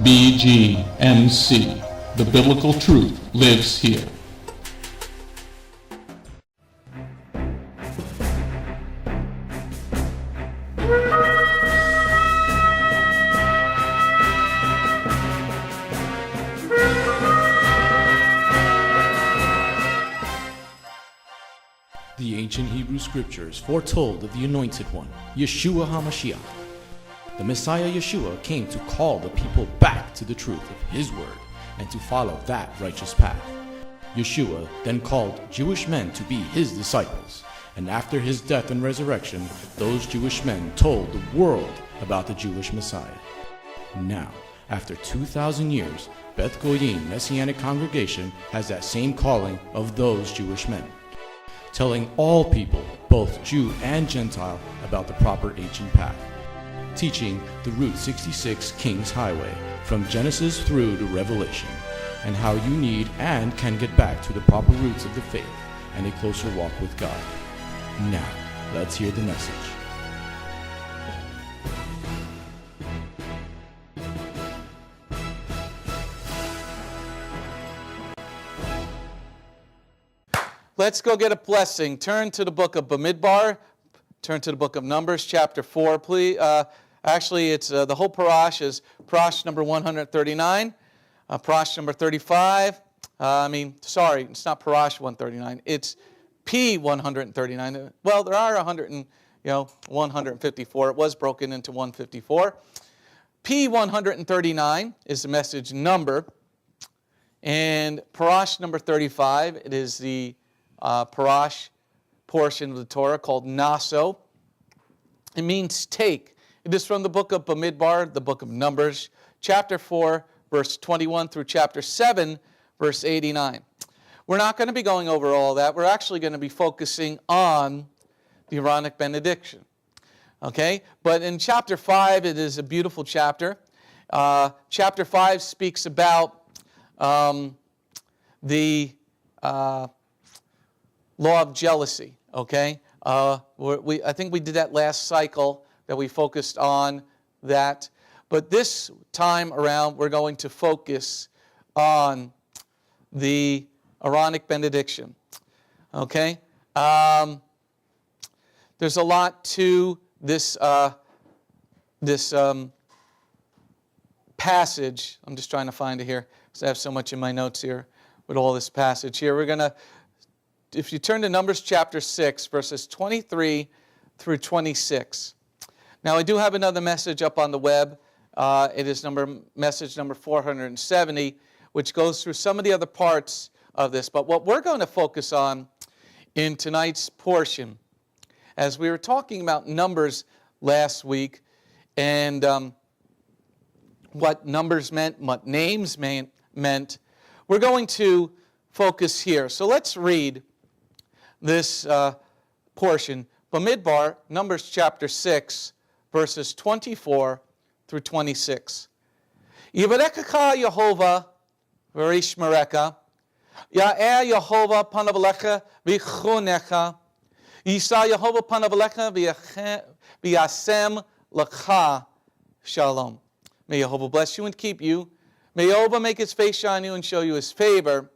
BGMC. The biblical truth lives here. The ancient Hebrew scriptures foretold of the Anointed One, Yeshua HaMashiach. The Messiah Yeshua came to call the people back to the truth of His word and to follow that righteous path. Yeshua then called Jewish men to be His disciples, and after His death and resurrection, those Jewish men told the world about the Jewish Messiah. Now, after 2,000 years, Beth Goyim Messianic Congregation has that same calling of those Jewish men, telling all people, both Jew and Gentile, about the proper ancient path, teaching the Route 66 King's Highway from Genesis through to Revelation, and how you need and can get back to the proper roots of the faith and a closer walk with God. Now, let's hear the message. Let's go get a blessing. Turn to the book of Bamidbar. Turn to the book of Numbers, chapter 4, please. Actually, it's the whole Parash is Parash number 139, Parash number 35. It's not Parash 139. It's P139. Well, there are 154. It was broken into 154. P139 is the message number, and Parash number 35. It is the Parash portion of the Torah called Naso. It means take. It is from the book of Bamidbar, the book of Numbers, chapter 4, verse 21 through chapter 7, verse 89. We're not going to be going over all that. We're actually going to be focusing on the Aaronic Benediction. Okay? But in chapter 5, it is a beautiful chapter. Chapter 5 speaks about the law of jealousy. Okay? I think we did that last cycle, that we focused on that. But this time around, we're going to focus on the Aaronic Benediction. Okay? There's a lot to this passage. I'm just trying to find it here, because I have so much in my notes here with all this passage here. We're going to, if you turn to Numbers chapter 6, verses 23 through 26. Now, I do have another message up on the web. It is message number 470, which goes through some of the other parts of this. But what we're going to focus on in tonight's portion, as we were talking about numbers last week, and what numbers meant, what names meant, we're going to focus here. So let's read this portion. Bamidbar, Numbers chapter 6, verses 24 through 26. Yivarechecha Yehovah v'yishmerecha, Ya'er Yehovah panav alecha v'yichunecha, Yisa Yehovah panav alecha v'yasem lecha shalom. May Yehovah bless you and keep you. May Yehovah make His face shine on you and show you His favor.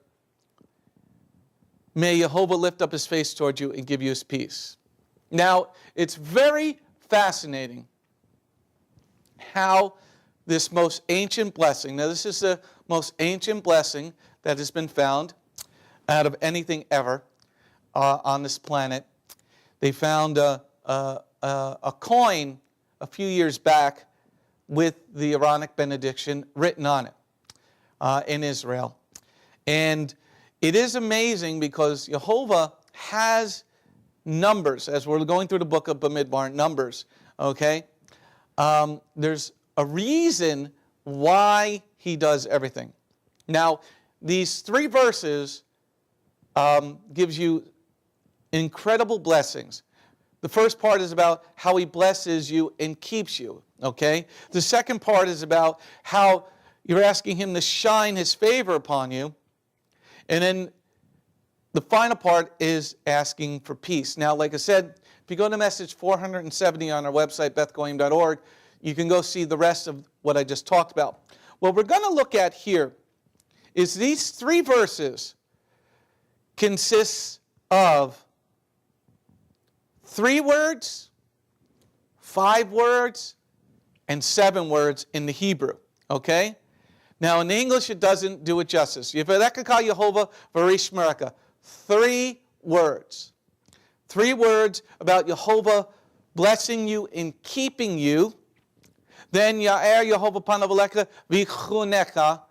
May Yehovah lift up His face toward you and give you His peace. Now, it's very fascinating how this most ancient blessing, now this is the most ancient blessing that has been found out of anything ever on this planet. They found a coin a few years back with the Aaronic Benediction written on it in Israel. And it is amazing because Yehovah has numbers, as we're going through the book of Bamidbar, Numbers, okay? There's a reason why He does everything. Now, these 3 verses gives you incredible blessings. The first part is about how He blesses you and keeps you, okay? The second part is about how you're asking Him to shine His favor upon you. And then the final part is asking for peace. Now, like I said, if you go to message 470 on our website, bethgoyim.org, you can go see the rest of what I just talked about. what we're going to look at here is these 3 verses consist of 3 words, 5 words, and 7 words in the Hebrew. Okay? Now, in the English, it doesn't do it justice. Yivarekah Yehovah v'yishmerecha. 3 words. 3 words about Yehovah blessing you and keeping you. Then Ya'er Yehovah panav alecha v'chunecha.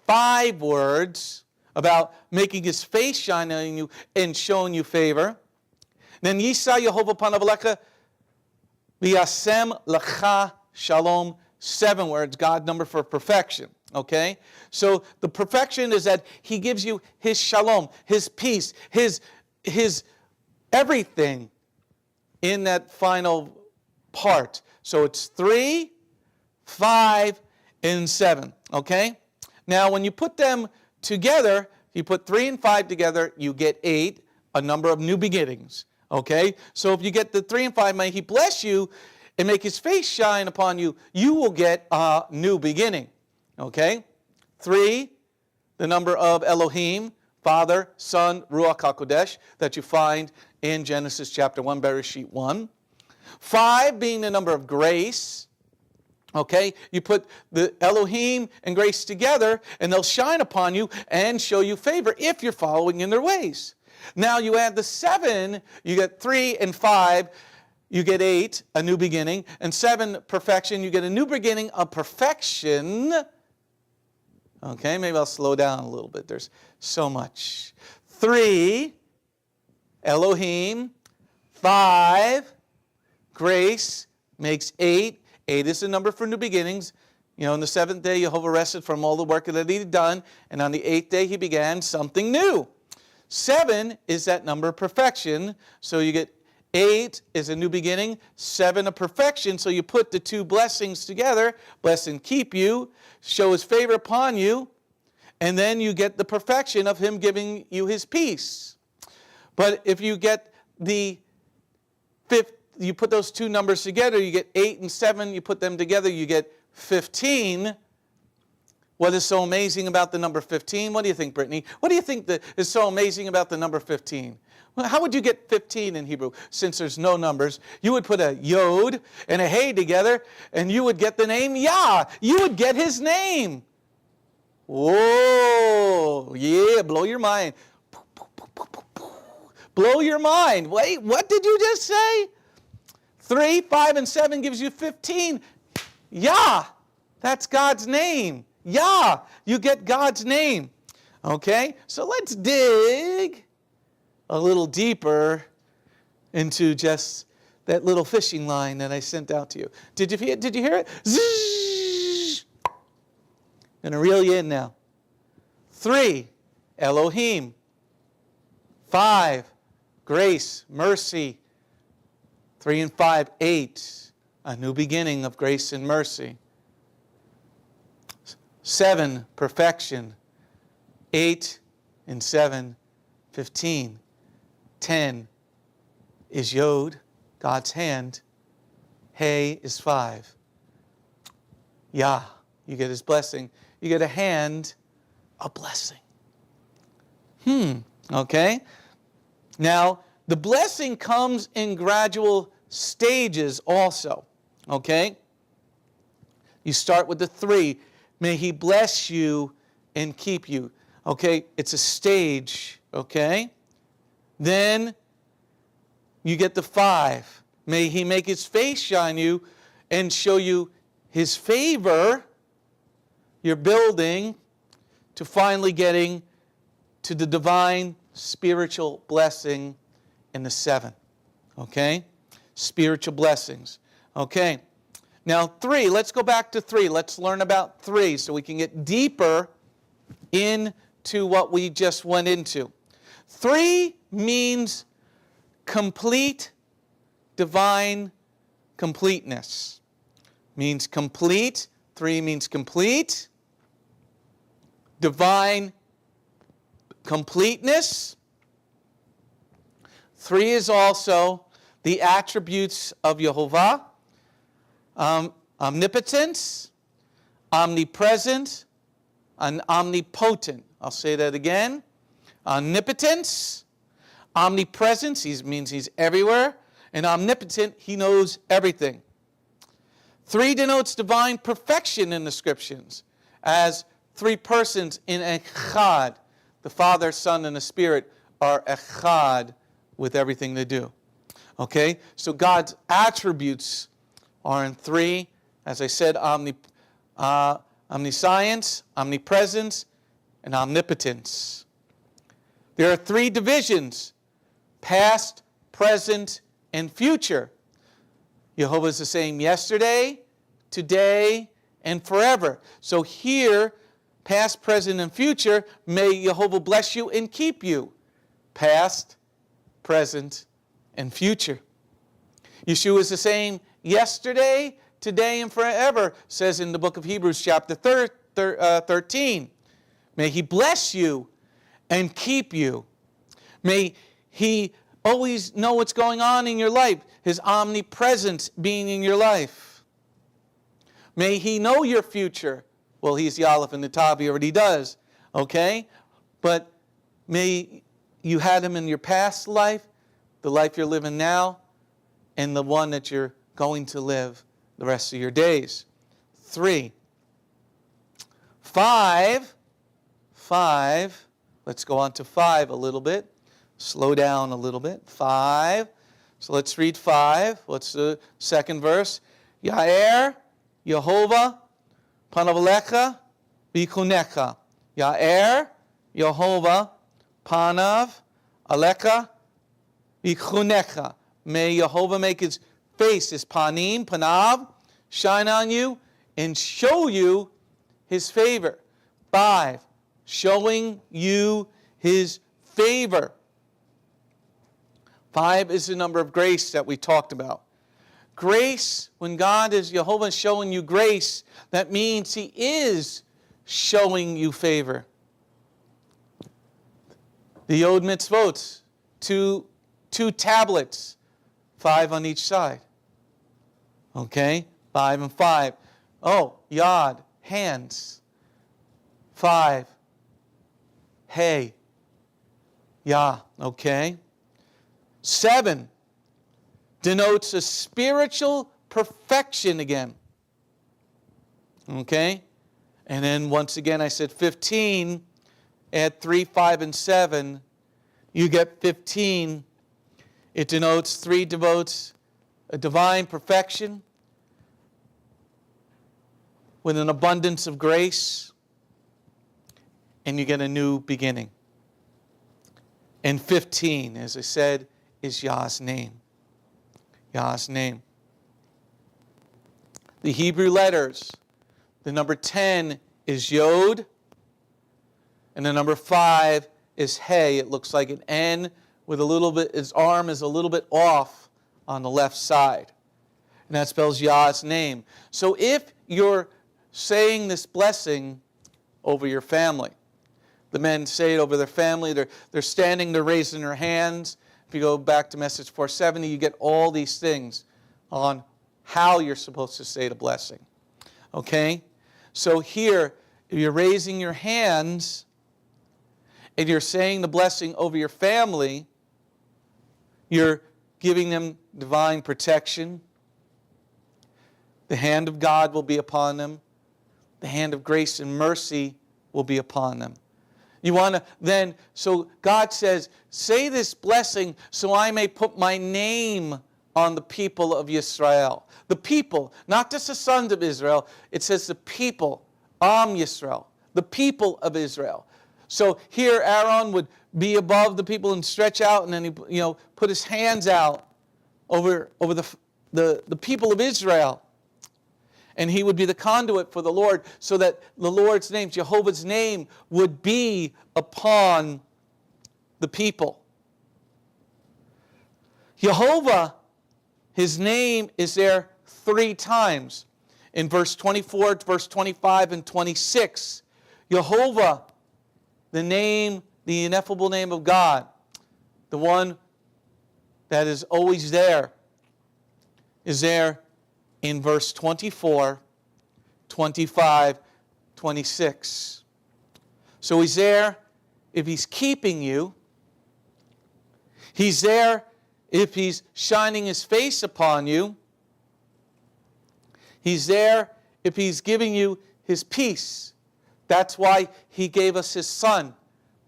5 words about making his face shine on you and showing you favor. Then Yisa Yehovah panav alecha v'yasem lecha shalom. 7 words, God number for perfection. Okay? So the perfection is that he gives you his shalom, his peace, his everything in that final part. So it's 3, 5, and 7. Okay? Now when you put them together, you put 3 and 5 together, you get 8, a number of new beginnings. Okay? So if you get the 3 and 5, may he bless you and make his face shine upon you, you will get a new beginning. Okay? 3, the number of Elohim, Father, Son, Ruach HaKodesh, that you find in Genesis chapter 1, Bereshit 1. 5 being the number of grace. Okay? You put the Elohim and grace together, and they'll shine upon you and show you favor if you're following in their ways. Now you add the 7, you get 3 and 5, you get 8, a new beginning, and 7, perfection, you get a new beginning of perfection. Okay, maybe I'll slow down a little bit. There's so much. 3, Elohim. 5, grace makes 8. 8 is the number for new beginnings. You know, on the 7th day, Jehovah rested from all the work that he had done, and on the 8th day, he began something new. 7 is that number of perfection, so you get 8 is a new beginning, 7 a perfection, so you put the 2 blessings together, bless and keep you, show his favor upon you, and then you get the perfection of him giving you his peace. But if you get the 5th, you put those 2 numbers together, you get 8 and 7, you put them together, you get 15. What is so amazing about the number 15? What do you think, Brittany? What do you think that is so amazing about the number 15? Well, how would you get 15 in Hebrew? Since there's no numbers, you would put a yod and a hey together, and you would get the name Yah. You would get his name. Whoa, yeah, blow your mind. Blow your mind. Wait, what did you just say? 3, 5, and 7 gives you 15. Yah, that's God's name. Yah, you get God's name. Okay, so let's dig a little deeper into just that little fishing line that I sent out to you. Did you hear it? Zzz! I'm going to reel you in now. 3, Elohim. 5, grace, mercy. 3 and 5, 8, a new beginning of grace and mercy. 7, perfection. 8 and 7, 15. 10 is Yod, God's hand. Hey is 5. Yah, you get his blessing. You get a hand, a blessing. Okay? Now, the blessing comes in gradual stages also. Okay? You start with the 3. May he bless you and keep you. Okay? It's a stage. Okay? Then you get the 5. May he make his face shine you and show you his favor. You're building to finally getting to the divine spiritual blessing in the 7. Okay? Spiritual blessings. Okay. Now 3, let's go back to 3. Let's learn about 3 so we can get deeper into what we just went into. 3 means complete divine completeness. Means complete. 3 means complete. Divine completeness. 3 is also the attributes of Yehovah. Omnipotence, omnipresent, and omnipotent. I'll say that again. Omnipotence, omnipresence, he means he's everywhere, and omnipotent, he knows everything. 3 denotes divine perfection in the scriptures as 3 persons in echad. The Father, Son, and the Spirit are echad with everything they do. Okay? So God's attributes are in 3. As I said, omniscience, omnipresence, and omnipotence. There are 3 divisions: past, present, and future. Jehovah is the same yesterday, today, and forever. So here, past, present, and future, may Jehovah bless you and keep you. Past, present, and future. Yeshua is the same yesterday, today, and forever, says in the book of Hebrews chapter 13. May he bless you and keep you. May he always know what's going on in your life, his omnipresence being in your life. May he know your future. Well, he's the Aleph and the Tav, he already does. Okay? But may you had him in your past life, the life you're living now, and the one that you're going to live the rest of your days. 3. 5. Let's go on to 5 a little bit. Slow down a little bit. 5. So let's read 5. What's the second verse? Ya'er, Yehovah, Panavalecha, Bikunecha. Ya'er, Yehovah, Panav, Alecha, Bikunecha. May Yehovah make his face, his panim, panav, shine on you and show you his favor. 5. Showing you his favor. 5 is the number of grace that we talked about. Grace, when God is Jehovah showing you grace, that means he is showing you favor. The Yod mitzvot, 2 tablets, 5 on each side. Okay? 5 and 5. Oh, Yod, hands. 5. Hey. Yah. Okay? 7 denotes a spiritual perfection again. Okay? And then once again I said 15. Add 3, 5, and 7. You get 15. It denotes 3 devotes a divine perfection with an abundance of grace, and you get a new beginning. And 15, as I said, is Yah's name. Yah's name. The Hebrew letters, the number 10 is Yod, and the number 5 is Hey. It looks like an N with a little bit, his arm is a little bit off on the left side. And that spells Yah's name. So if you're saying this blessing over your family, the men say it over their family, they're standing, they're raising their hands. If you go back to message 470, you get all these things on how you're supposed to say the blessing. Okay? So here, if you're raising your hands and you're saying the blessing over your family, you're giving them divine protection. The hand of God will be upon them. The hand of grace and mercy will be upon them. You want to then, so God says, say this blessing so I may put my name on the people of Israel. The people, not just the sons of Israel. It says the people, Am Yisrael, the people of Israel. So here Aaron would be above the people and stretch out, and then he put his hands out over the people of Israel. And he would be the conduit for the Lord, so that the Lord's name, Jehovah's name, would be upon the people. Jehovah, his name is there 3 times. In verse 24, verse 25, and 26. Jehovah, the name, the ineffable name of God, the one that is always there, is there in verse 24, 25, 26. So he's there if he's keeping you. He's there if he's shining his face upon you. He's there if he's giving you his peace. That's why he gave us his son,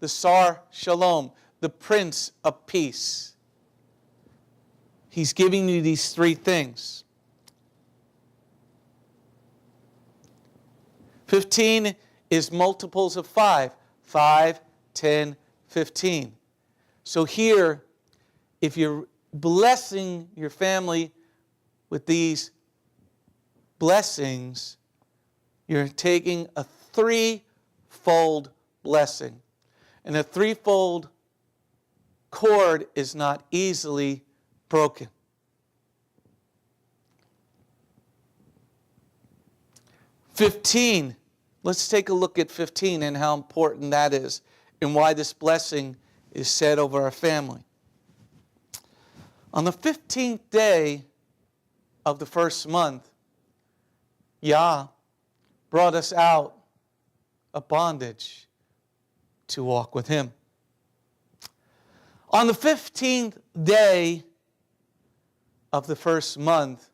the Sar Shalom, the Prince of Peace. He's giving you these three things. 15 is multiples of 5. 5, 10, 15. So here, if you're blessing your family with these blessings, you're taking a threefold blessing. And a threefold cord is not easily broken. $15. Let's take a look at 15 and how important that is and why this blessing is said over our family. On the 15th day of the first month, Yah brought us out of bondage to walk with Him. On the 15th day of the first month,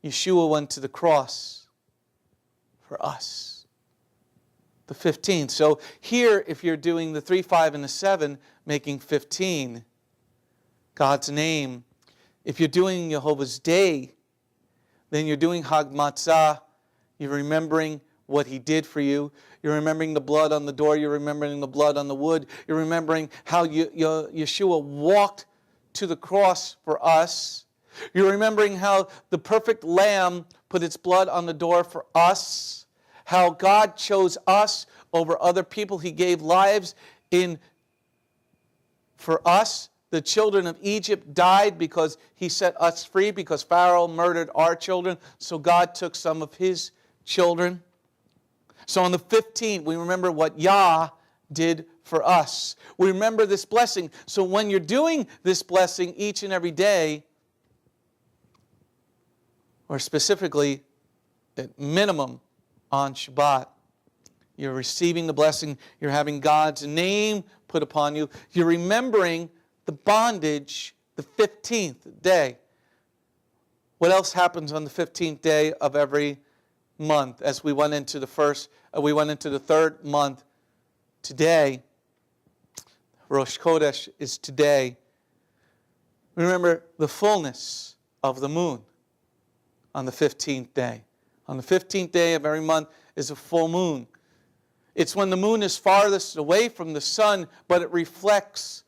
Yeshua went to the cross for us. The 15th. So here, if you're doing the 3, 5, and the 7, making 15, God's name. If you're doing Jehovah's Day, then you're doing Hag Matzah. You're remembering what He did for you. You're remembering the blood on the door. You're remembering the blood on the wood. You're remembering how Yeshua walked to the cross for us. You're remembering how the perfect lamb put its blood on the door for us. How God chose us over other people. He gave lives for us. The children of Egypt died because He set us free, because Pharaoh murdered our children. So God took some of His children. So on the 15th, we remember what Yah did for us. We remember this blessing. So when you're doing this blessing each and every day, or specifically at minimum on Shabbat, you're receiving the blessing. You're having God's name put upon you. You're remembering the bondage the 15th day. What else happens on the 15th day of every month? As we went into the third month today, Rosh Chodesh is today. Remember the fullness of the moon on the 15th day. On the 15th day of every month is a full moon. It's when the moon is farthest away from the sun, but it reflects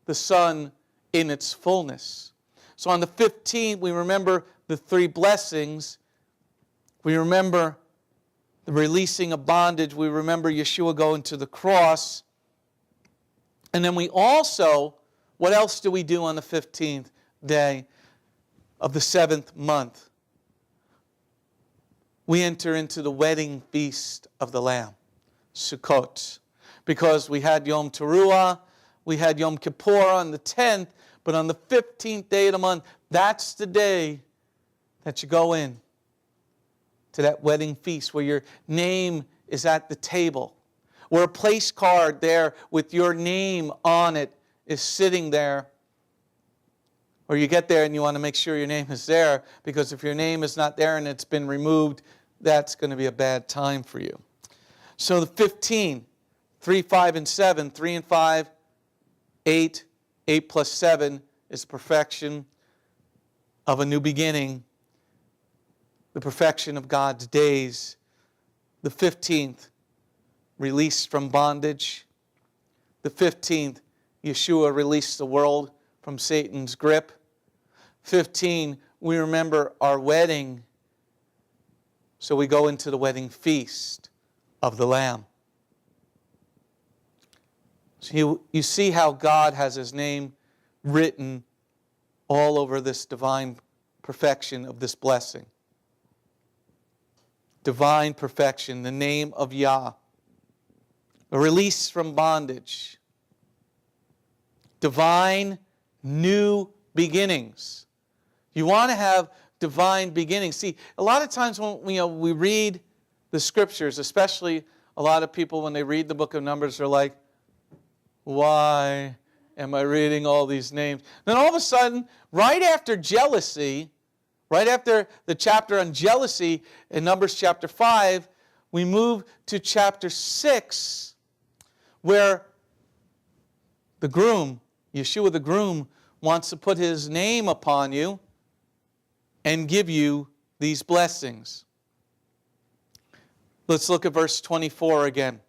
the sun in its fullness. So on the 15th, we remember the three blessings. We remember the releasing of bondage. We remember Yeshua going to the cross. And then we also, what else do we do on the 15th day of the 7th month? We enter into the wedding feast of the Lamb, Sukkot. Because we had Yom Teruah, we had Yom Kippur on the 10th, but on the 15th day of the month, that's the day that you go in to that wedding feast where your name is at the table, where a place card there with your name on it is sitting there. Or you get there and you want to make sure your name is there, because if your name is not there and it's been removed, that's going to be a bad time for you. So the 15, 3, 5, and 7, 3 and 5, 8, 8 plus 7 is perfection of a new beginning, the perfection of God's days. The 15th, released from bondage. The 15th, Yeshua released the world from Satan's grip. 15, we remember our wedding. So we go into the wedding feast of the Lamb. So you see how God has His name written all over this divine perfection of this blessing. Divine perfection, the name of Yah. A release from bondage. Divine new beginnings. You want to have divine beginning. See, a lot of times when we read the scriptures, especially a lot of people when they read the book of Numbers, they're like, why am I reading all these names? Then all of a sudden, right after jealousy, right after the chapter on jealousy in Numbers chapter 5, we move to chapter 6, where the groom, Yeshua the groom, wants to put his name upon you and give you these blessings. Let's look at verse 24 again.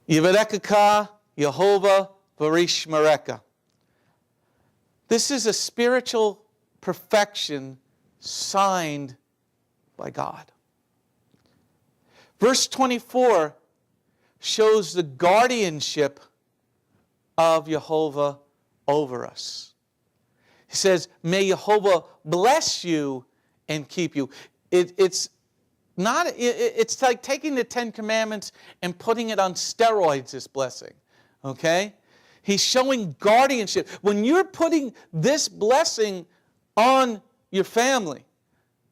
Yivarekaka Yehovah v'rishmereka. This is a spiritual perfection signed by God. Verse 24 shows the guardianship of Yehovah over us. He says, may Yehovah bless you and keep you. It's like taking the Ten Commandments and putting it on steroids, this blessing. Okay? He's showing guardianship. When you're putting this blessing on your family,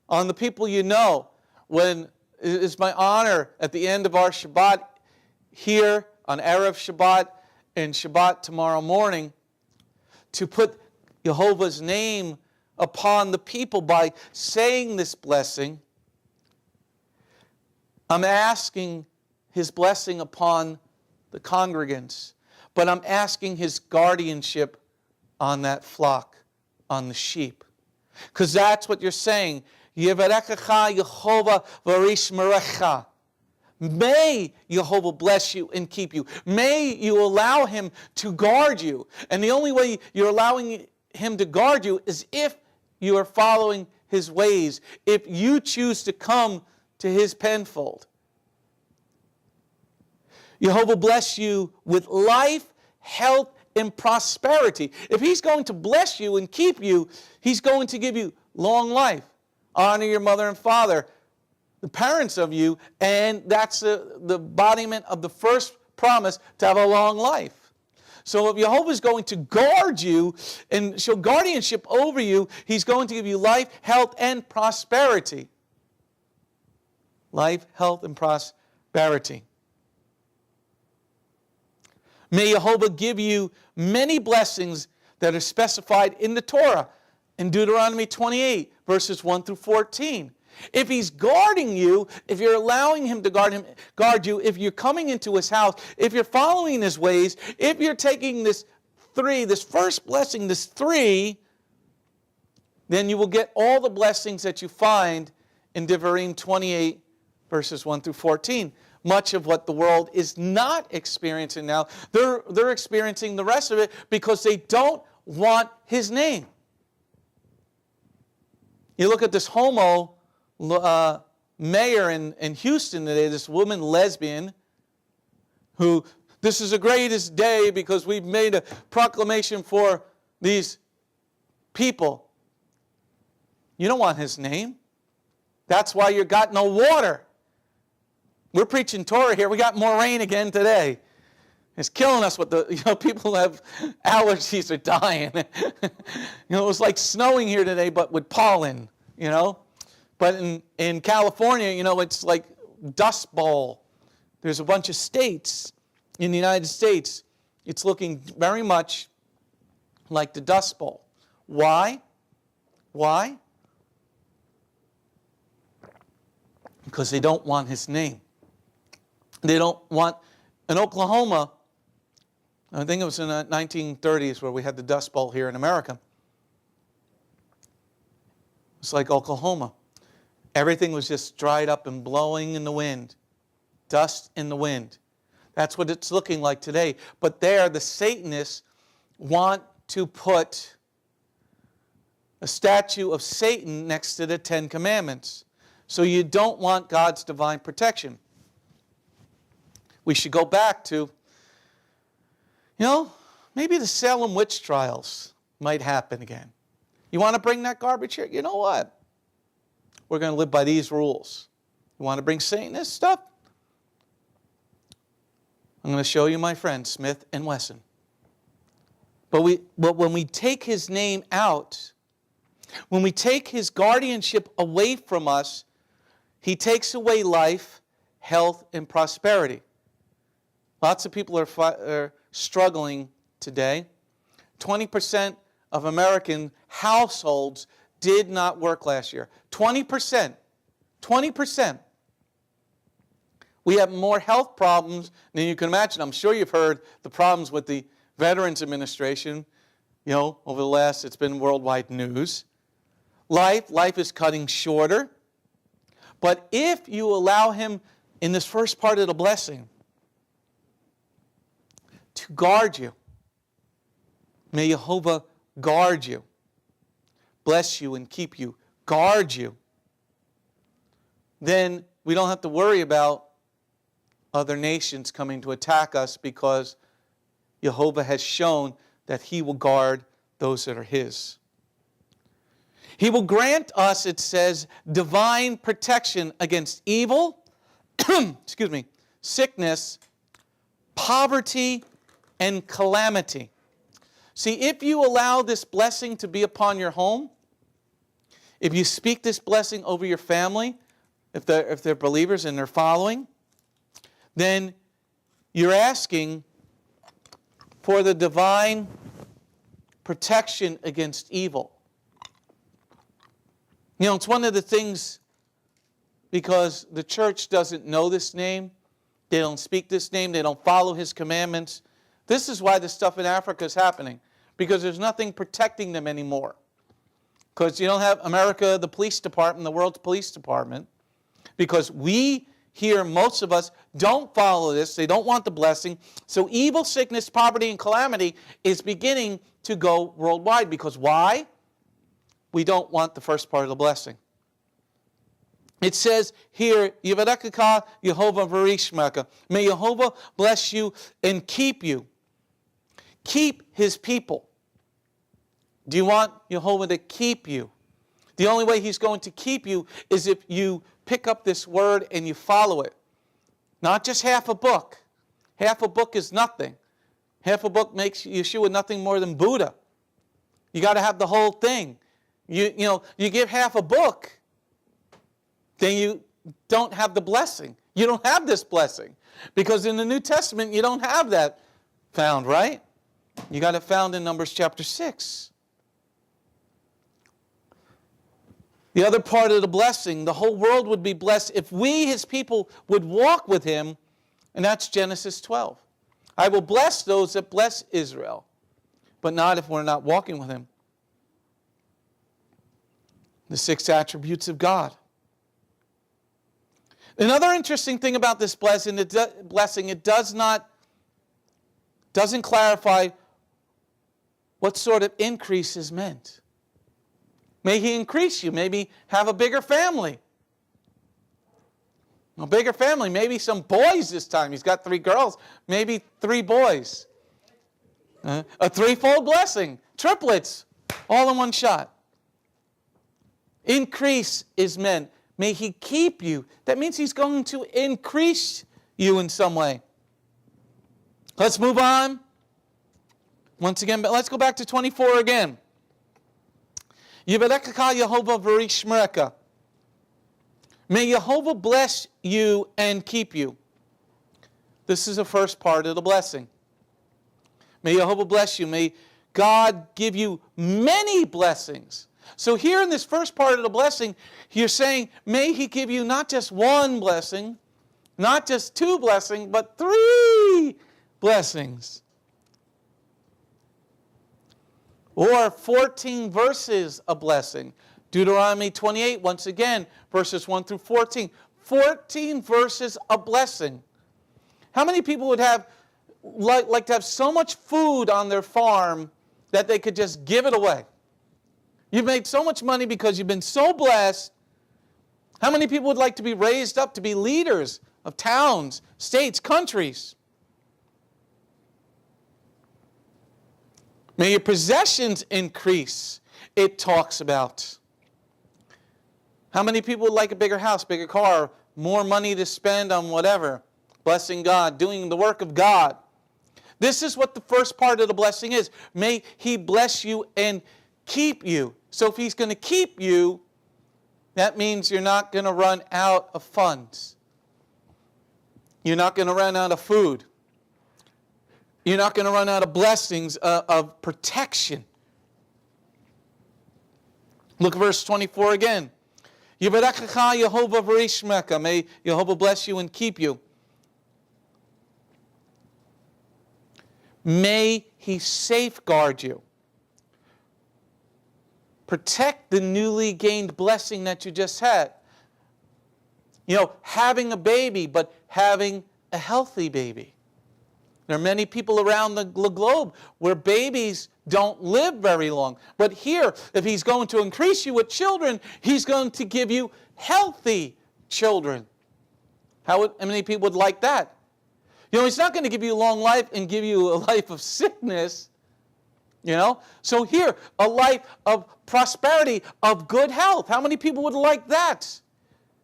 on the people you know, when it's my honor at the end of our Shabbat here on Erev Shabbat and Shabbat tomorrow morning to put Yehovah's name upon the people by saying this blessing. I'm asking his blessing upon the congregants, but I'm asking his guardianship on that flock, on the sheep. Because that's what you're saying. Yevarechecha Yehovah v'rishmerecha. May Yehovah bless you and keep you. May you allow him to guard you. And the only way you're allowing him to guard you is if you are following his ways, if you choose to come to his penfold. Yehovah bless you with life, health, and prosperity. If he's going to bless you and keep you, he's going to give you long life. Honor your mother and father, the parents of you, and that's the embodiment of the first promise to have a long life. So if Yehovah is going to guard you and show guardianship over you, he's going to give you life, health, and prosperity. Life, health, and prosperity. May Yehovah give you many blessings that are specified in the Torah, in Deuteronomy 28, verses 1 through 14. If he's guarding you, if you're allowing him to guard you, if you're coming into his house, if you're following his ways, if you're taking this first blessing, this 3, then you will get all the blessings that you find in Devarim 28, verses 1 through 14. Much of what the world is not experiencing now, they're experiencing the rest of it because they don't want his name. You look at this homo mayor in Houston today, this woman lesbian, who, this is the greatest day because we've made a proclamation for these people. You don't want his name. That's why you got no water. We're preaching Torah here. We got more rain again today. It's killing us with people who have allergies are dying. It was like snowing here today, but with pollen, But in California, it's like Dust Bowl. There's a bunch of states in the United States. It's looking very much like the Dust Bowl. Why? Why? Because they don't want his name. They don't want, in Oklahoma, I think it was in the 1930s where we had the Dust Bowl here in America. It's like Oklahoma. Everything was just dried up and blowing in the wind. Dust in the wind. That's what it's looking like today. But there, the Satanists want to put a statue of Satan next to the Ten Commandments. So you don't want God's divine protection. We should go back to, maybe the Salem witch trials might happen again. You want to bring that garbage here? You know what? We're going to live by these rules. You want to bring Satanist stuff? I'm going to show you my friend, Smith & Wesson. But when we take his name out, when we take his guardianship away from us, he takes away life, health, and prosperity. Lots of people are struggling today. 20% of American households did not work last year. 20%. 20%. We have more health problems than you can imagine. I'm sure you've heard the problems with the Veterans Administration, over the last, it's been worldwide news. Life is cutting shorter. But if you allow him in this first part of the blessing to guard you, may Jehovah guard you, bless you and keep you, guard you, then we don't have to worry about other nations coming to attack us, because Jehovah has shown that he will guard those that are his. He will grant us, it says, divine protection against evil, sickness, poverty, and calamity. See, if you allow this blessing to be upon your home, if you speak this blessing over your family, if they're believers and they're following, then you're asking for the divine protection against evil. It's one of the things, because the church doesn't know this name, they don't speak this name, they don't follow his commandments. This is why the stuff in Africa is happening, because there's nothing protecting them anymore. Because you don't have America, the police department, the world's police department, because we here, most of us, don't follow this. They don't want the blessing. So evil, sickness, poverty, and calamity is beginning to go worldwide. Because why? We don't want the first part of the blessing. It says here, Yivarekaka Yehovah Varishmaka. May Jehovah bless you and keep you. Keep his people. Do you want Jehovah to keep you? The only way he's going to keep you is if you pick up this word and you follow it. Not just half a book. Half a book is nothing. Half a book makes Yeshua nothing more than Buddha. You got to have the whole thing. You give half a book, then you don't have the blessing. You don't have this blessing. Because in the New Testament, you don't have that found, right? You got it found in Numbers chapter 6. The other part of the blessing, the whole world would be blessed if we, his people, would walk with him, and that's Genesis 12. I will bless those that bless Israel, but not if we're not walking with him. The 6 attributes of God. Another interesting thing about this blessing, it doesn't clarify what sort of increase is meant. May he increase you. Maybe have a bigger family. A bigger family. Maybe some boys this time. He's got 3 girls. Maybe 3 boys. A threefold blessing. Triplets. All in one shot. Increase is meant. May he keep you. That means he's going to increase you in some way. Let's move on. Once again, but let's go back to 24 again. Yivarekaka Yehovah Varishmereka. May Jehovah bless you and keep you. This is the first part of the blessing. May Jehovah bless you. May God give you many blessings. So here in this first part of the blessing, you're saying, may he give you not just 1 blessing, not just 2 blessings, but 3 blessings. Or 14 verses of blessing. Deuteronomy 28, once again, verses 1 through 14. 14 verses of blessing. How many people would have like to have so much food on their farm that they could just give it away? You've made so much money because you've been so blessed. How many people would like to be raised up to be leaders of towns, states, countries? May your possessions increase, it talks about. How many people would like a bigger house, bigger car, more money to spend on whatever? Blessing God, doing the work of God. This is what the first part of the blessing is. May he bless you and keep you. So if he's going to keep you, that means you're not going to run out of funds. You're not going to run out of food. You're not going to run out of blessings of protection. Look at verse 24 again. Yivarechecha Yehovah v'yishmecha. May Yehovah bless you and keep you. May he safeguard you. Protect the newly gained blessing that you just had. You know, having a baby, but having a healthy baby. There are many people around the globe where babies don't live very long. But here, if he's going to increase you with children, he's going to give you healthy children. How many people would like that? You know, he's not going to give you a long life and give you a life of sickness. You know? So here, a life of prosperity, of good health. How many people would like that?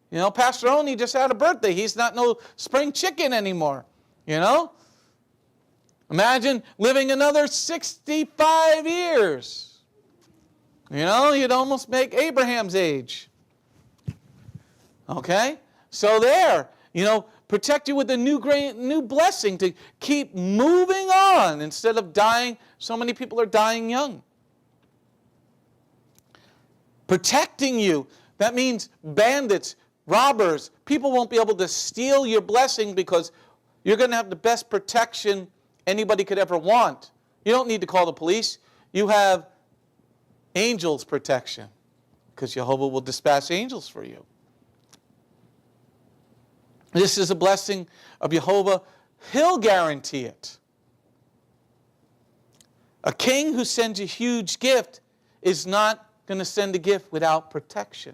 You know, Pastor Oni just had a birthday. He's not no spring chicken anymore. You know? Imagine living another 65 years. You know, you'd almost make Abraham's age. Okay? So there, you know, protect you with a new blessing to keep moving on instead of dying. So many people are dying young. Protecting you. That means bandits, robbers. People won't be able to steal your blessing because you're going to have the best protection anybody could ever want. You don't need to call the police. You have angels' protection because Jehovah will dispatch angels for you. This is a blessing of Jehovah. He'll guarantee it. A king who sends a huge gift is not going to send a gift without protection.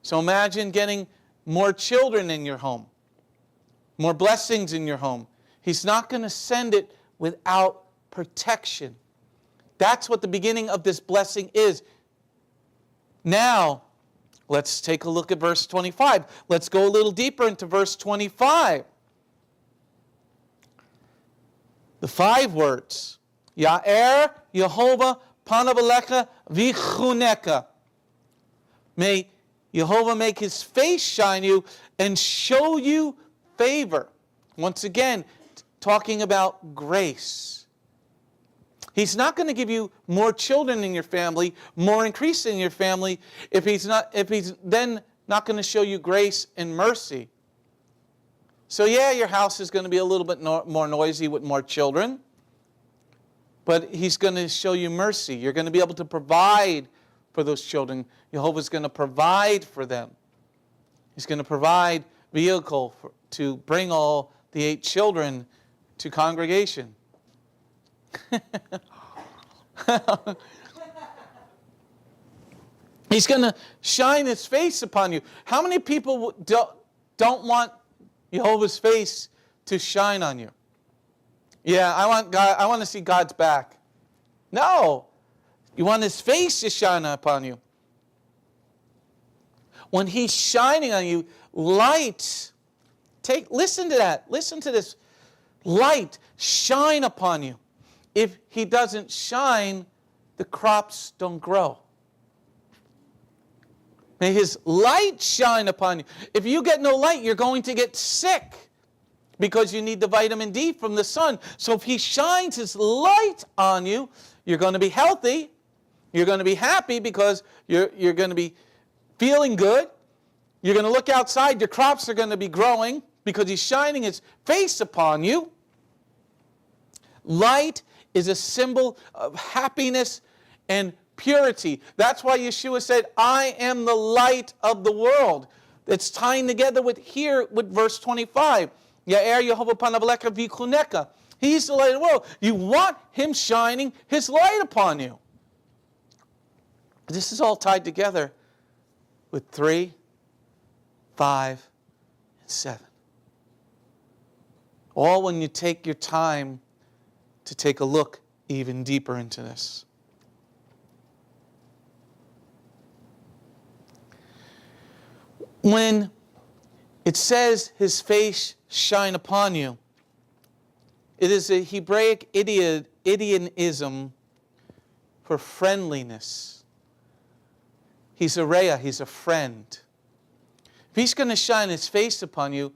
So imagine getting more children in your home, more blessings in your home. He's not going to send it without protection. That's what the beginning of this blessing is. Now, let's take a look at verse 25. Let's go a little deeper into verse 25. The 5 words. Ya'er Yehovah panav alecha v'chuneka. May Yehovah make his face shine you and show you favor. Once again, talking about grace. He's not going to give you more children in your family, more increase in your family, if he's then not going to show you grace and mercy. So yeah, your house is going to be a little bit more noisy with more children, but he's going to show you mercy. You're going to be able to provide for those children. Jehovah's going to provide for them. He's going to provide vehicle to bring all the 8 children to congregation. He's going to shine his face upon you. How many people don't want Jehovah's face to shine on you? Yeah, I want to see God's back. No. You want his face to shine upon you. When he's shining on you, light. Listen to that. Listen to this. Light shine upon you. If he doesn't shine, the crops don't grow. May his light shine upon you. If you get no light, you're going to get sick because you need the vitamin D from the sun. So if he shines his light on you, you're going to be healthy. You're going to be happy because you're going to be feeling good. You're going to look outside. Your crops are going to be growing because he's shining his face upon you. Light is a symbol of happiness and purity. That's why Yeshua said, I am the light of the world. It's tying together with verse 25. Ya'er Yehovah panav alecha v'chuneka. He's the light of the world. You want him shining his light upon you. This is all tied together with 3, 5, and 7. All when you take your time to take a look even deeper into this. When it says his face shine upon you, It is a Hebraic idiomism for friendliness. He's a Reah, he's a friend. If he's going to shine his face upon you,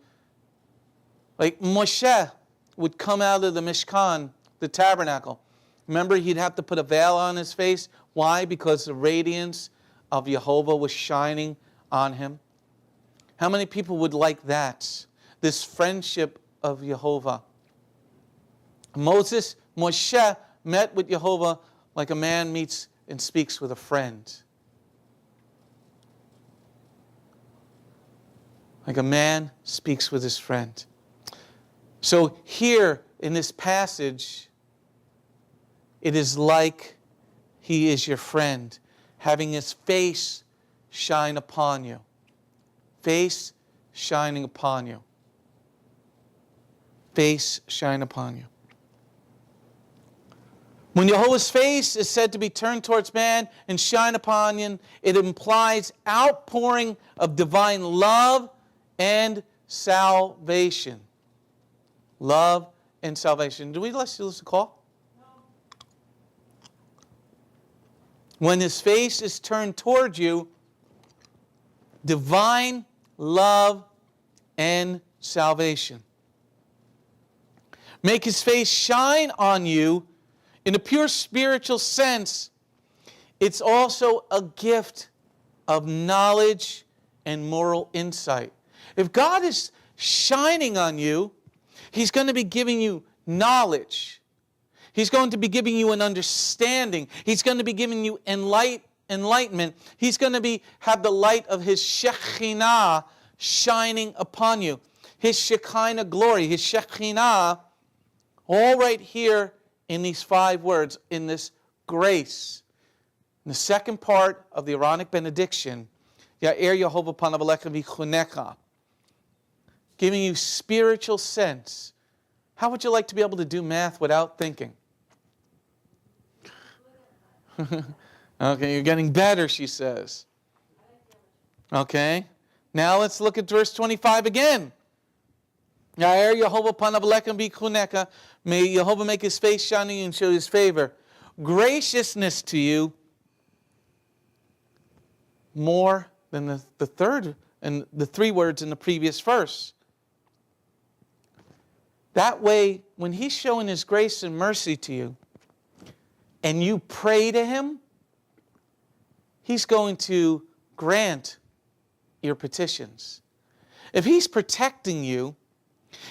like Moshe would come out of the Mishkan, the tabernacle. Remember, he'd have to put a veil on his face. Why? Because the radiance of Jehovah was shining on him. How many people would like that? This friendship of Jehovah. Moshe met with Jehovah like a man meets and speaks with a friend. Like a man speaks with his friend. So here in this passage, it is like he is your friend, having his face shine upon you. Face shining upon you. Face shine upon you. When Jehovah's face is said to be turned towards man and shine upon you, it implies outpouring of divine love and salvation. Love and salvation. Do we listen to the call? No. When his face is turned towards you, divine love and salvation. Make his face shine on you in a pure spiritual sense. It's also a gift of knowledge and moral insight. If God is shining on you, he's going to be giving you knowledge. He's going to be giving you an understanding. He's going to be giving you enlightenment. He's going to have the light of his Shekinah shining upon you. His Shekinah glory, his Shekinah, all right here in these 5 words, in this grace. In the second part of the Aaronic Benediction, Ya'er Yehovah panav alecha v'chunecha, giving you spiritual sense. How would you like to be able to do math without thinking? Okay, you're getting better, she says. Okay, now let's look at verse 25 again. Ya'er Yehovah panav alecha v'chunecha, may Yehovah make his face shining and show his favor. Graciousness to you more than the third and the 3 words in the previous verse. That way, when he's showing his grace and mercy to you, and you pray to him, he's going to grant your petitions. If he's protecting you,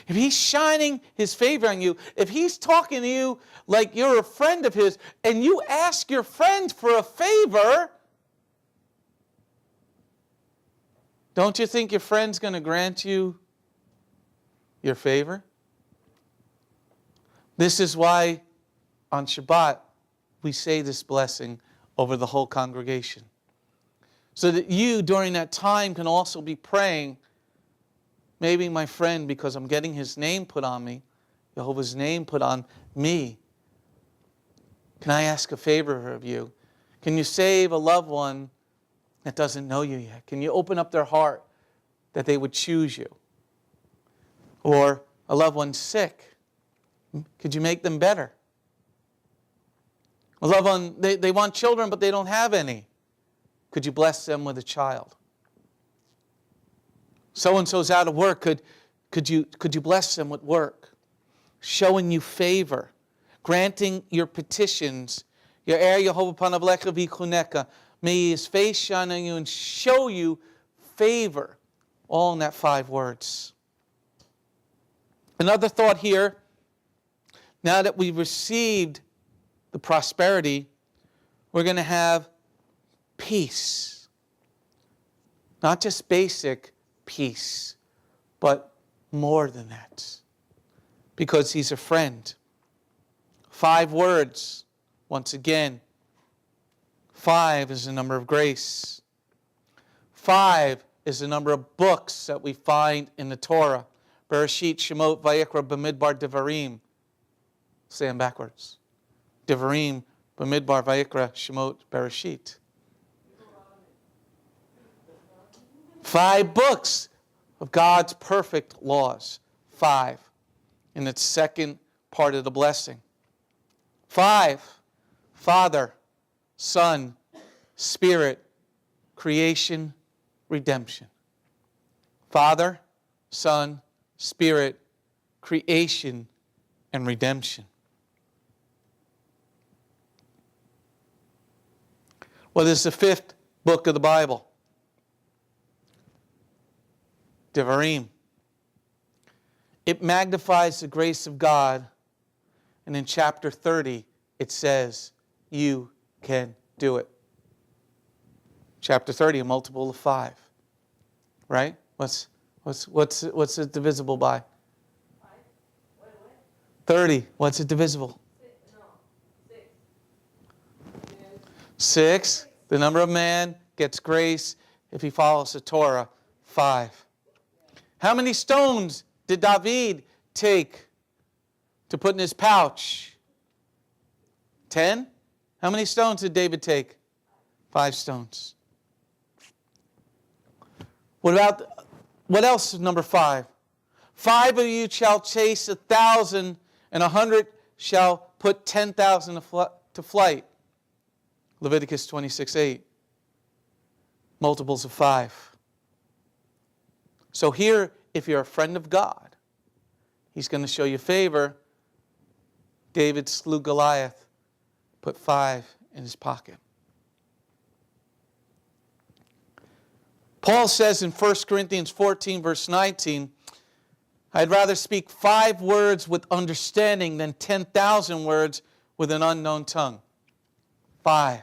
if he's shining his favor on you, if he's talking to you like you're a friend of his, and you ask your friend for a favor, don't you think your friend's going to grant you your favor? This is why on Shabbat we say this blessing over the whole congregation. So that you, during that time, can also be praying, maybe my friend, because I'm getting his name put on me, Jehovah's name put on me, can I ask a favor of you? Can you save a loved one that doesn't know you yet? Can you open up their heart that they would choose you? Or a loved one sick, could you make them better? A loved one, they want children but they don't have any. Could you bless them with a child? So-and-so's out of work. Could you bless them with work? Showing you favor. Granting your petitions. Ya'er Yehovah panav alecha v'chunecha. May his face shine on you and show you favor. All in that 5 words. Another thought here. Now that we've received the prosperity, we're going to have peace. Not just basic peace, but more than that. Because he's a friend. 5 words. Once again, 5 is the number of grace. 5 is the number of books that we find in the Torah. Bereshit, Shemot, Vayikra, Bamidbar, Devarim. Say them backwards. Devarim, Bamidbar, Vayikra, Shemot, Bereshit. 5 books of God's perfect laws. 5. In its second part of the blessing. 5, Father, Son, Spirit, creation, redemption. Father, Son, Spirit, creation, and redemption. What is the 5th book of the Bible? Devarim. It magnifies the grace of God, and in chapter 30 it says, you can do it. Chapter 30, a multiple of 5. Right? What's it divisible by? 30. What's it divisible? 6. The number of man gets grace if he follows the Torah. 5. How many stones did David take to put in his pouch? 10. How many stones did David take? 5 stones. What else is number 5? 5 of you shall chase 1,000, and 100 shall put 10,000 to flight. Leviticus 26:8. Multiples of 5. So here, if you're a friend of God, He's going to show you favor. David slew Goliath, put 5 in his pocket. Paul says in 1 Corinthians 14, verse 19, I'd rather speak 5 words with understanding than 10,000 words with an unknown tongue. 5.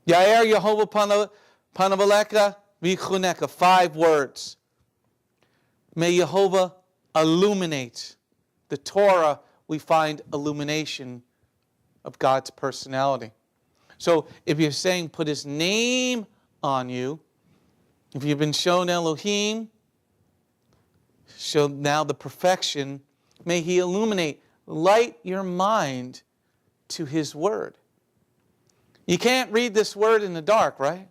Yair Yehovah Panavaleka Vichuneka. 5 words. May Yehovah illuminate. The Torah, we find illumination of God's personality. So if you're saying put His name on you, if you've been shown Elohim, show now the perfection, may He illuminate, light your mind to His Word. You can't read this Word in the dark, right?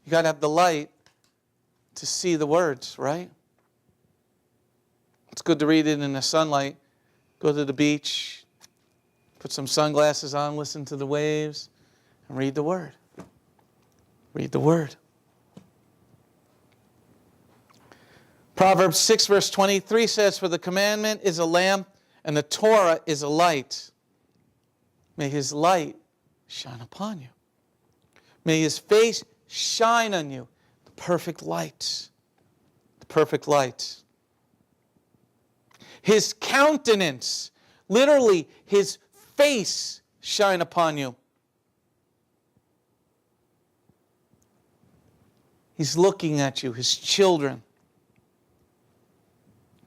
You got to have the light to see the words, right? It's good to read it in the sunlight. Go to the beach, put some sunglasses on, listen to the waves, and read the Word. Read the Word. Proverbs 6, verse 23 says, for the commandment is a lamp, and the Torah is a light. May His light shine upon you. May His face shine on you. The perfect light. The perfect light. His countenance, literally His face, shine upon you. He's looking at you, His children.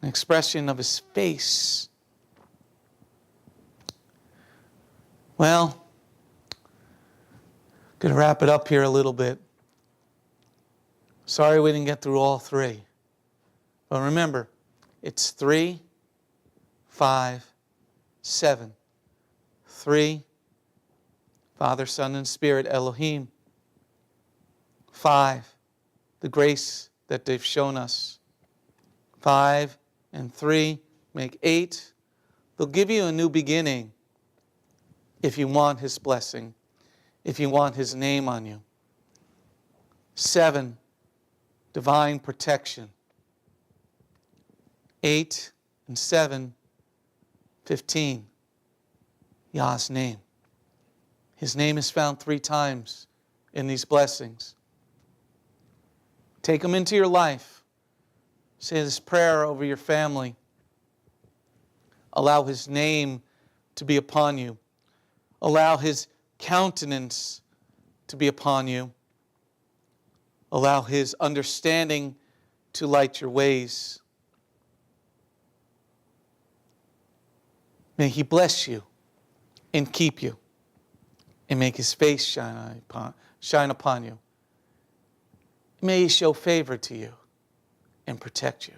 An expression of His face. Well, going to wrap it up here a little bit. Sorry we didn't get through all 3. But remember, it's 3, 5, 7. 3, Father, Son, and Spirit, Elohim. 5, the grace that they've shown us. 5 and 3 make 8. They'll give you a new beginning if you want His blessing, if you want His name on you. 7, divine protection. 8 and 7, 15, Yah's name. His name is found 3 times in these blessings. Take them into your life. Say this prayer over your family. Allow His name to be upon you. Allow His countenance to be upon you. Allow His understanding to light your ways. May He bless you and keep you and make His face shine upon you. May He show favor to you and protect you.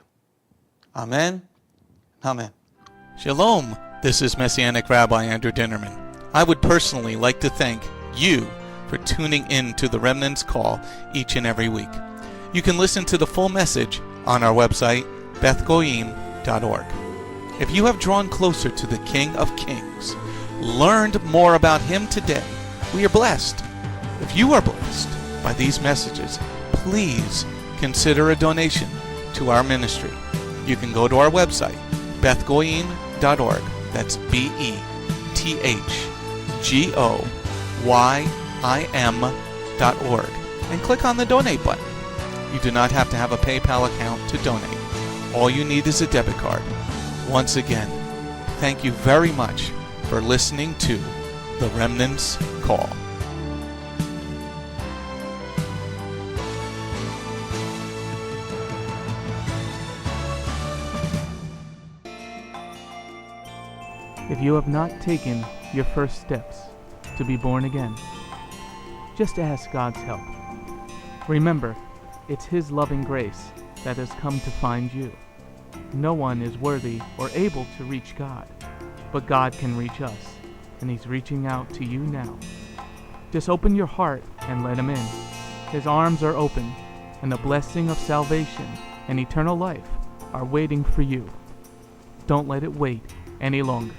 Amen. Amen. Shalom. This is Messianic Rabbi Andrew Dinnerman. I would personally like to thank you for tuning in to the Remnant's Call each and every week. You can listen to the full message on our website, bethgoyim.org. If you have drawn closer to the King of Kings, learned more about Him today, we are blessed. If you are blessed by these messages, please consider a donation to our ministry. You can go to our website, bethgoyim.org. That's BETHGOYIM.org, and click on the donate button. You do not have to have a PayPal account to donate. All you need is a debit card. Once again, thank you very much for listening to The Remnant's Call. If you have not taken your first steps to be born again, just ask God's help. Remember, it's His loving grace that has come to find you. No one is worthy or able to reach God, but God can reach us, and He's reaching out to you now. Just open your heart and let Him in. His arms are open, and the blessing of salvation and eternal life are waiting for you. Don't let it wait any longer.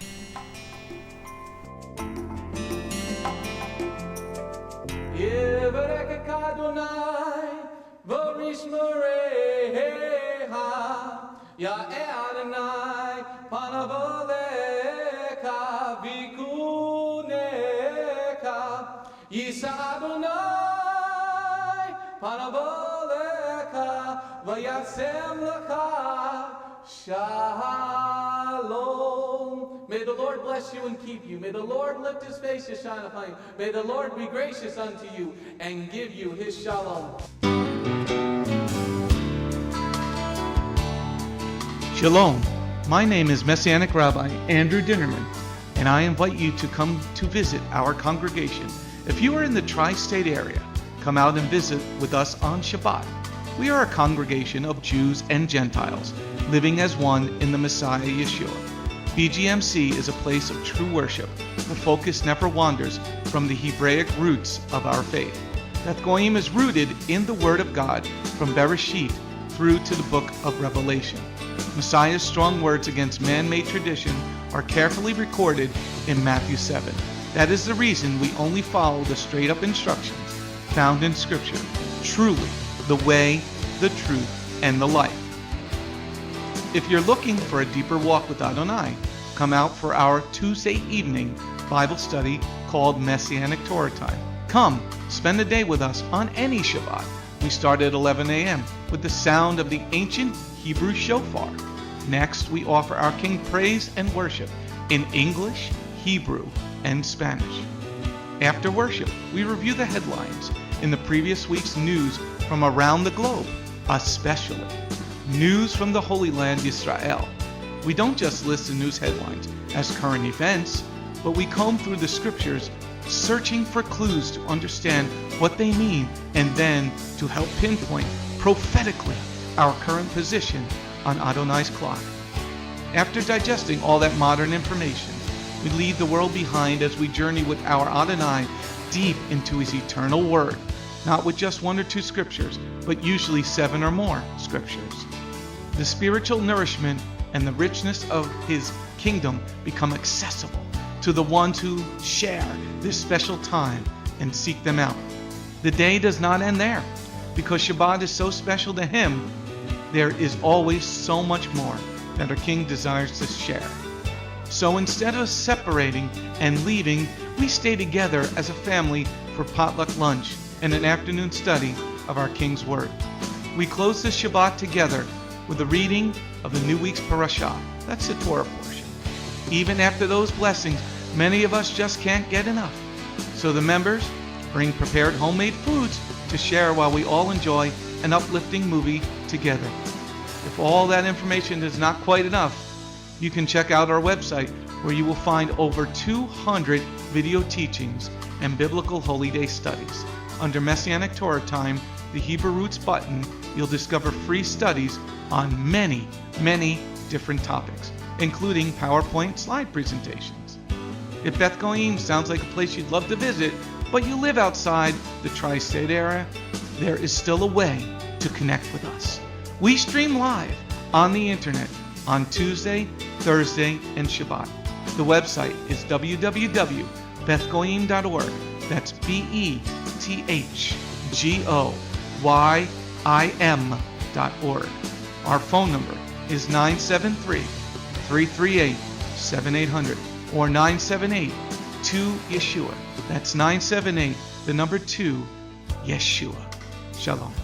Ya Adonai, panavoleka, vikuneka, Yisa Adonai, panavoleka, vayasem laka, shalom. May the Lord bless you and keep you. May the Lord lift His face to shine upon you. May the Lord be gracious unto you and give you His shalom. Shalom. My name is Messianic Rabbi Andrew Dinnerman, and I invite you to come to visit our congregation. If you are in the tri-state area, come out and visit with us on Shabbat. We are a congregation of Jews and Gentiles, living as one in the Messiah Yeshua. BGMC is a place of true worship. The focus never wanders from the Hebraic roots of our faith. Beth Goyim is rooted in the Word of God from Bereshit through to the book of Revelation. Messiah's strong words against man-made tradition are carefully recorded in Matthew 7. That is the reason we only follow the straight-up instructions found in Scripture, truly the way, the truth, and the life. If you're looking for a deeper walk with Adonai, come out for our Tuesday evening Bible study called Messianic Torah Time. Come, spend the day with us on any Shabbat. We start at 11 a.m. with the sound of the ancient Hebrew shofar. Next, we offer our King praise and worship in English, Hebrew, and Spanish. After worship, we review the headlines in the previous week's news from around the globe, especially news from the Holy Land, Isra'el. We don't just list the news headlines as current events, but we comb through the scriptures, searching for clues to understand what they mean, and then to help pinpoint prophetically our current position on Adonai's clock. After digesting all that modern information, we leave the world behind as we journey with our Adonai deep into His eternal Word, not with just one or two scriptures, but usually 7 or more scriptures. The spiritual nourishment and the richness of His kingdom become accessible to the ones who share this special time and seek them out. The day does not end there. Because Shabbat is so special to Him, there is always so much more that our King desires to share. So instead of separating and leaving, we stay together as a family for potluck lunch and an afternoon study of our King's Word. We close the Shabbat together with the reading of the new week's Parashah. That's the Torah portion. Even after those blessings, many of us just can't get enough. So the members bring prepared homemade foods to share while we all enjoy an uplifting movie together. If all that information is not quite enough, you can check out our website where you will find over 200 video teachings and biblical holy day studies. Under Messianic Torah Time, the Hebrew Roots button, you'll discover free studies on many, many different topics, including PowerPoint slide presentations. If Beth Goyim sounds like a place you'd love to visit, but you live outside the tri-state area, there is still a way to connect with us. We stream live on the internet on Tuesday, Thursday, and Shabbat. The website is www.bethgoyim.org. That's BETHGOYIM.org. Our phone number is 973-338-7800 or 978-2-YESHUA. That's 978, the number 2, Yeshua. Shalom.